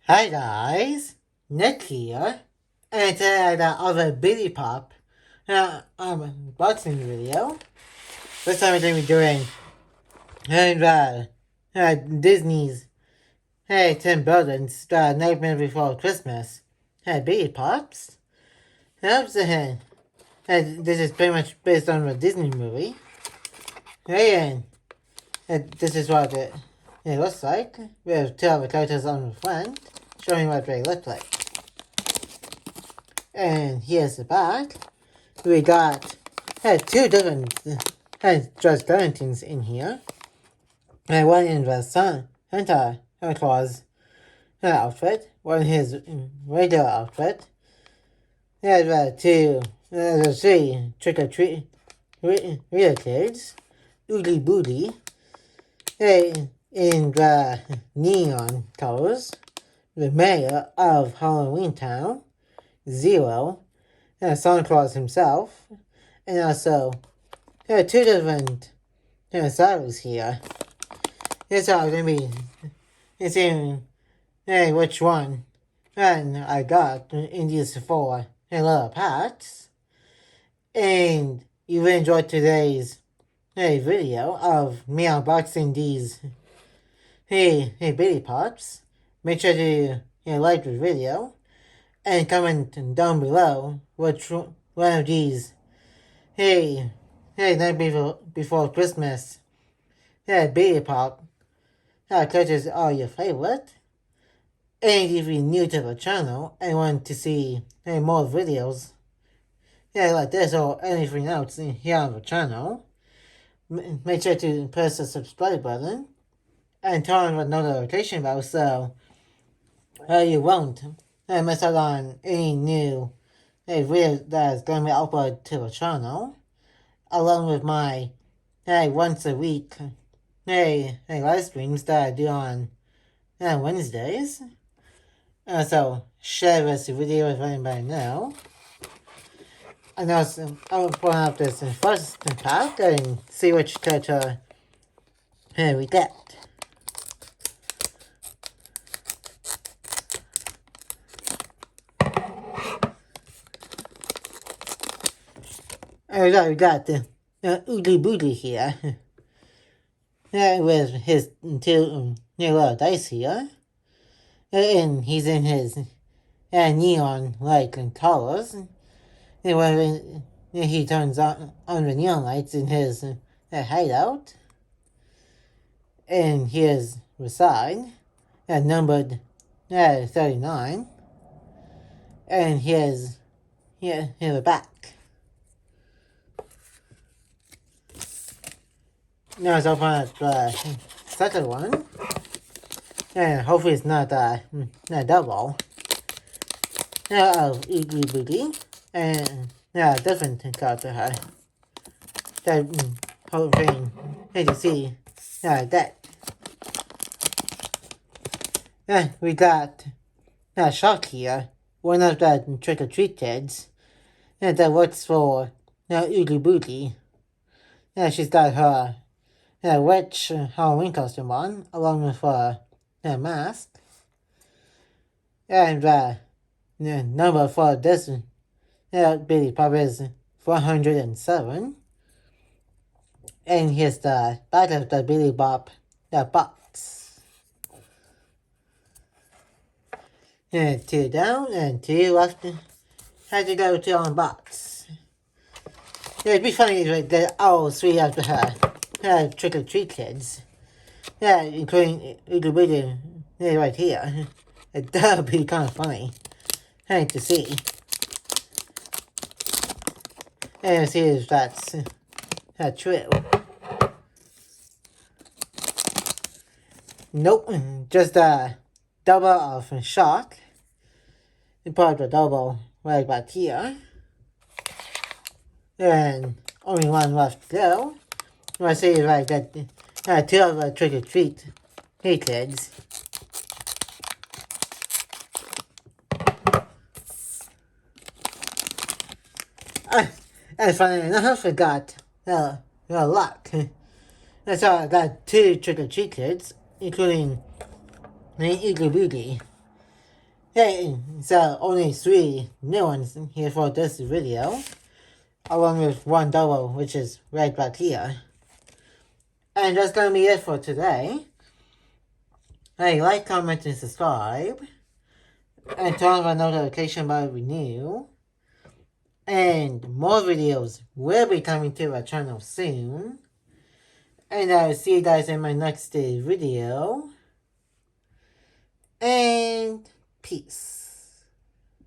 Hi guys, Nick here, and today I got other Billy Pop unboxing video. This time we're going to be doing Disney's Tim Burton's Nightmare Before Christmas Billy Pops. This is pretty much based on a Disney movie. And this is what it looks like. We have two other characters on the front, showing what they look like. And here's the back. We got two different George Valentines in here. And one in the Santa Claus outfit, one in his regular outfit. There's three trick-or-treat real kids. Oogie Booty. In the neon colors. The mayor of Halloween Town. Zero, Santa Claus himself, and also there are two different styles here. Here's how I'm going to be seeing which one and I got in these four little packs. And you will enjoy today's video of me unboxing these Billy Pops. Make sure to like the video. And comment down below which one of these Night Before Christmas Billy Pop characters are your favorite. And if you're new to the channel and want to see more videos like this or anything else here on the channel, make sure to press the subscribe button and turn on the notification bell so you won't miss out on any new video that is going to be uploaded to the channel, along with my once a week live streams that I do on Wednesdays. So share this video with anybody now. And also I'll put up this first pack and see which character we get. We got the Oogie Booty here. With his two little dice here. And he's in his neon-like colors. And when he turns on the neon lights in his hideout. And here's the side, numbered 39. And here's the back. Now let's open up the second one. And hopefully it's not double. Of Oogie Booty. And different character here. That hoping you see that. We got Shark here. One of the trick-or-treat kids. That works for Oogie Booty. She's got her witch Halloween costume on, along with her mask. And the number for this Billy Pop is 407. And here's the back of the Billy Pop box. And two down and two left. Had to go to unbox. It'd be funny that all three of her trick-or-treat kids, including Oogie Booty right here. That would be kind of funny to see. And see if that's true. Nope, just a double of Shark. Part of the double right back here. And only one left to go. Let's see if I get two of the trick-or-treat kids. And funny enough, I got luck. That's how I got two trick-or-treat kids, including the Oogie Booty. Yeah, so only 3 new ones here for this video, along with 1 double, which is right back here. And that's gonna be it for today. Hey, like, comment, and subscribe. And turn on the notification bell if you're new. And more videos will be coming to our channel soon. And I'll see you guys in my next video. And peace.